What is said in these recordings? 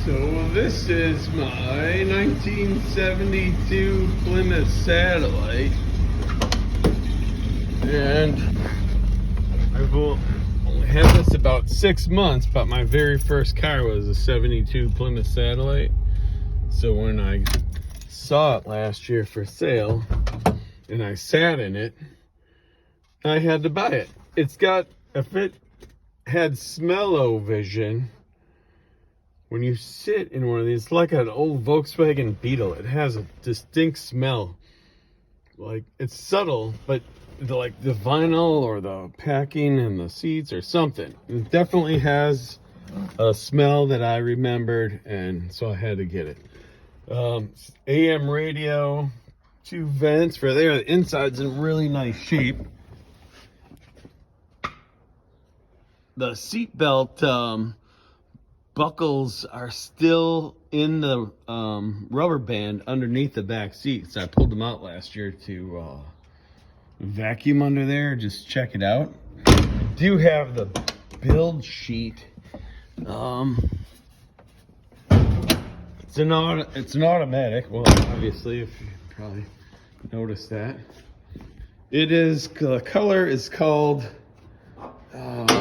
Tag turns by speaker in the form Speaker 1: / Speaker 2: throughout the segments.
Speaker 1: So this is my 1972 Plymouth Satellite, and I've only had this about 6 months, but my very first car was a 72 Plymouth Satellite. So when I saw it last year for sale and I sat in it, I had to buy it. It's got, if it had smell-o-vision, when you sit in one of these, it's like an old Volkswagen Beetle. It has a distinct smell. Like, it's subtle, but the vinyl or the packing and the seats or something. It definitely has a smell that I remembered, and so I had to get it. AM radio, 2 vents for there. The inside's in really nice shape. The seatbelt buckles are still in the rubber band underneath the back seats. I pulled them out last year to vacuum under there, just check it out. I do have the build sheet. It's an automatic. Well, obviously, if you probably noticed that. It is, the color is called, what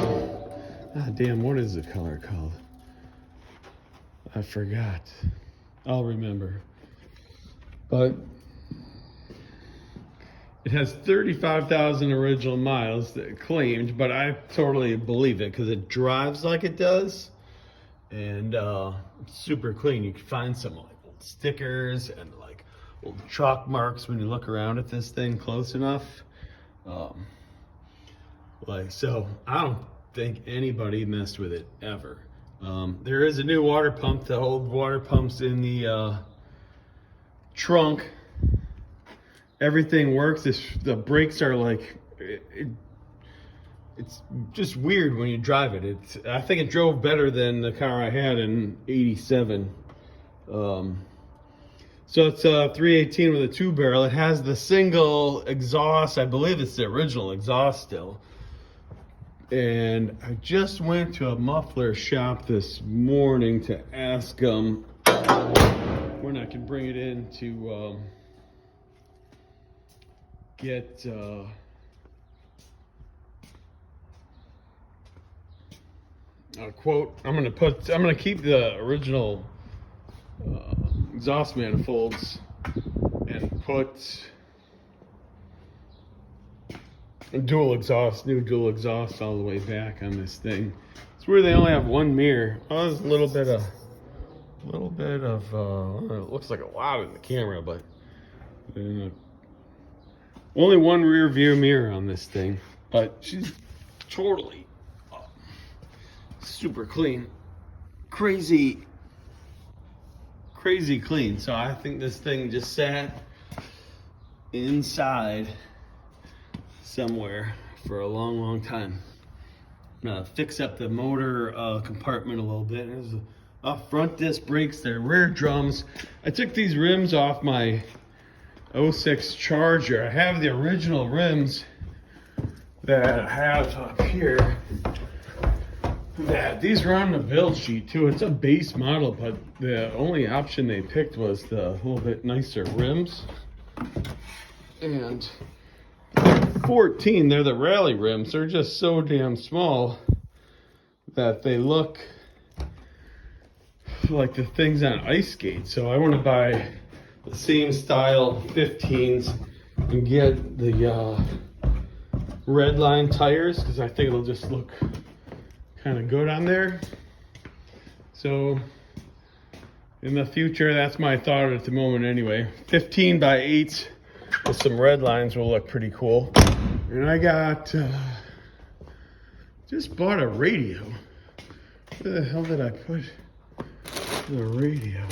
Speaker 1: is the color called? I forgot. I'll remember. But it has 35,000 original miles that claimed, but I totally believe it because it drives like it does, and it's super clean. You can find some like old stickers and like old chalk marks when you look around at this thing close enough. So I don't think anybody messed with it ever. There is a new water pump. The old water pump's in the trunk. Everything works. The brakes are like, it's just weird when you drive it. I think it drove better than the car I had in '87. So it's a 318 with a 2-barrel. It has the single exhaust. I believe it's the original exhaust still. And I just went to a muffler shop this morning to ask them when I can bring it in to get a quote. I'm gonna keep the original exhaust manifolds and put new dual exhaust all the way back on this thing. It's where they only have one mirror. Oh, there's a little bit of it looks like a lot in the camera, but only one rear view mirror on this thing. But she's totally super clean, crazy clean. So I think this thing just sat inside somewhere for a long time. I'm gonna fix up the motor compartment a little bit. There's front disc brakes, their rear drums. I took these rims off my '06 Charger. I have the original rims that I have up here. These are on the build sheet too. It's a base model, but the only option they picked was the little bit nicer rims. And 14, they're the rally rims. They're just so damn small that they look like the things on ice skates. So I want to buy the same style 15s and get the red line tires because I think it'll just look kind of good on there. So in the future, that's my thought at the moment anyway. 15 by 8 with some red lines will look pretty cool. And I got, just bought a radio. Where the hell did I put the radio?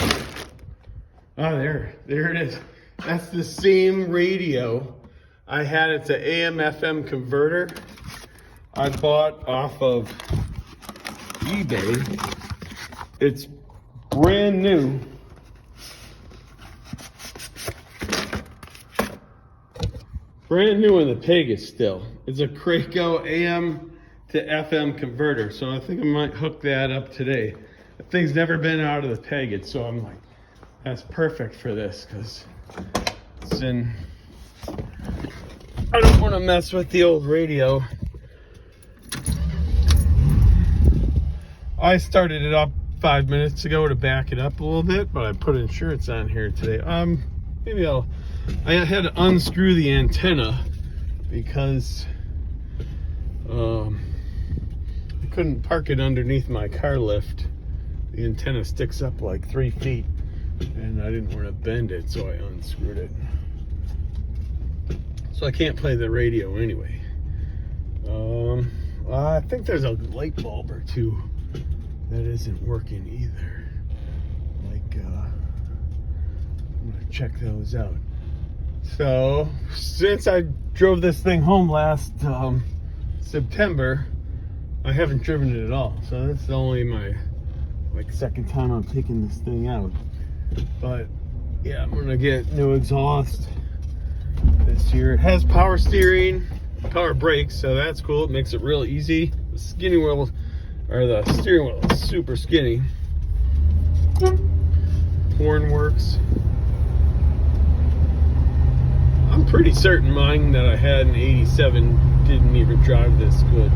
Speaker 1: Oh, there it is. That's the same radio I had. It's an AM FM converter I bought off of eBay. It's brand new. Brand new in the Pegasus still. It's a Kraco AM to FM converter, so I think I might hook that up today. The thing's never been out of the peg yet, so I'm like, that's perfect for this because it's in. I don't want to mess with the old radio. I started it up 5 minutes ago to back it up a little bit, but I put insurance on here today. Maybe I had to unscrew the antenna because I couldn't park it underneath my car lift. The antenna sticks up like 3 feet and I didn't want to bend it, so I unscrewed it. So I can't play the radio anyway. I think there's a light bulb or two that isn't working either. Like, I'm gonna check those out. So, since I drove this thing home last September, I haven't driven it at all. So that's only my second time I'm taking this thing out. But yeah, I'm gonna get new exhaust this year. It has power steering, power brakes, so that's cool. It makes it real easy. The skinny wheel, or the steering wheel, is super skinny. Horn works. I'm pretty certain mine that I had in '87 didn't even drive this good.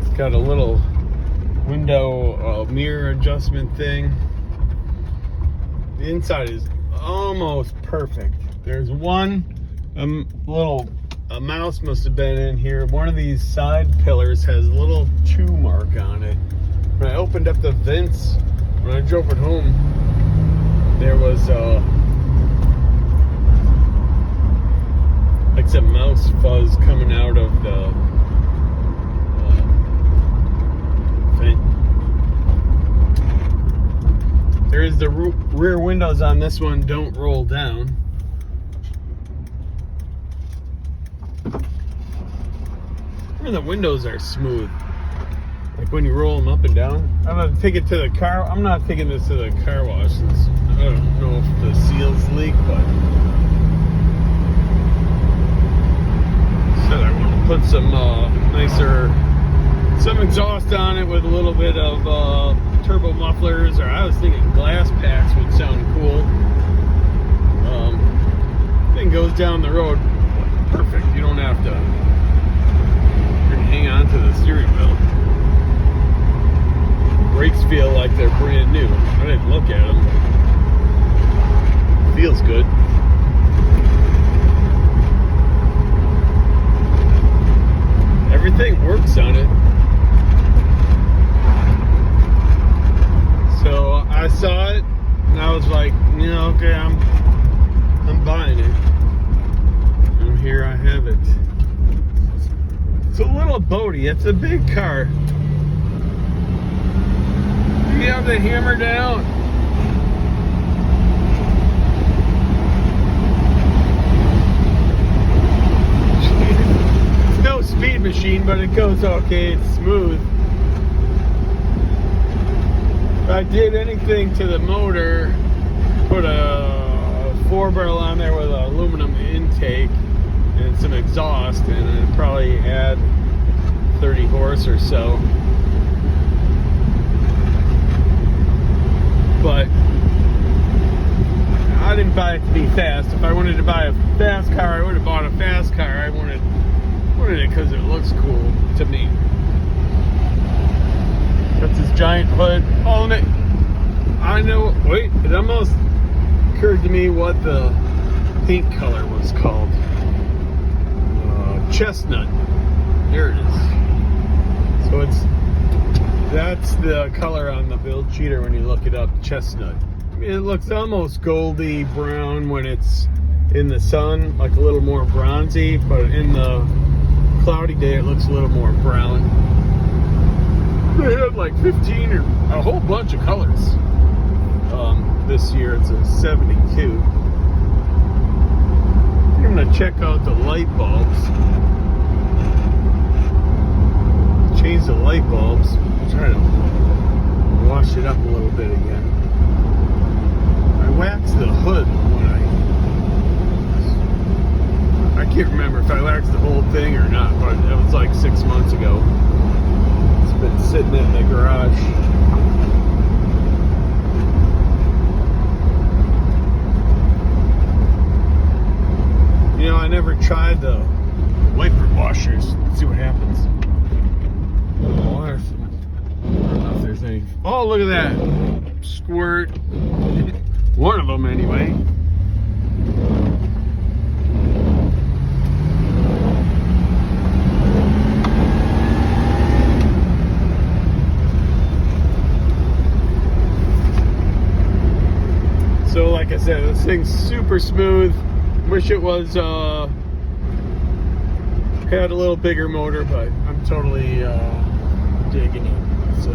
Speaker 1: It's got a little window mirror adjustment thing. The inside is almost perfect. There's one a mouse must have been in here. One of these side pillars has a little chew mark on it. When I opened up the vents, when I drove it home, there was like some mouse fuzz coming out of the vent. There's the rear windows on this one don't roll down. And the windows are smooth. Like when you roll them up and down. I'm gonna take it to the car. I'm not taking this to the car wash since I don't know if the seals leak, but said I want to put some some exhaust on it with a little bit of turbo mufflers, or I was thinking glass packs would sound cool. Thing goes down the road perfect. You don't have to hang on to the steering wheel. Brakes feel like they're brand new. I didn't look at them. Feels good. Everything works on it. So I saw it and I was like, okay, I'm buying it. And here I have it. It's a little boaty. It's a big car. You have the hammer down. It's no speed machine, but it goes okay. It's smooth. If I did anything to the motor, put a 4-barrel on there with an aluminum intake and some exhaust, and I'd probably add 30 horse or so. But I didn't buy it to be fast. If I wanted to buy a fast car, I would have bought a fast car. I wanted it because it looks cool to me. That's this giant hood. Oh, and I know. Wait, it almost occurred to me what the paint color was called. Chestnut. There it is. So that's the color on the build cheater when you look it up, chestnut. I mean, it looks almost goldy brown when it's in the sun, like a little more bronzy, but in the cloudy day it looks a little more brown. They had like 15 or a whole bunch of colors. This year it's a 72. I'm gonna check out the light bulbs. Change the light bulbs. Try to wash it up a little bit again. I waxed the hood when I can't remember if I waxed the whole thing or not, but it was like 6 months ago. It's been sitting in the garage. You know, I never tried the wiper washers. Let's see what happens. Oh, I don't know if there's any. Oh, look at that. Squirt. One of them, anyway. So, like I said, this thing's super smooth. Wish it was had a little bigger motor, but I'm totally digging it. So.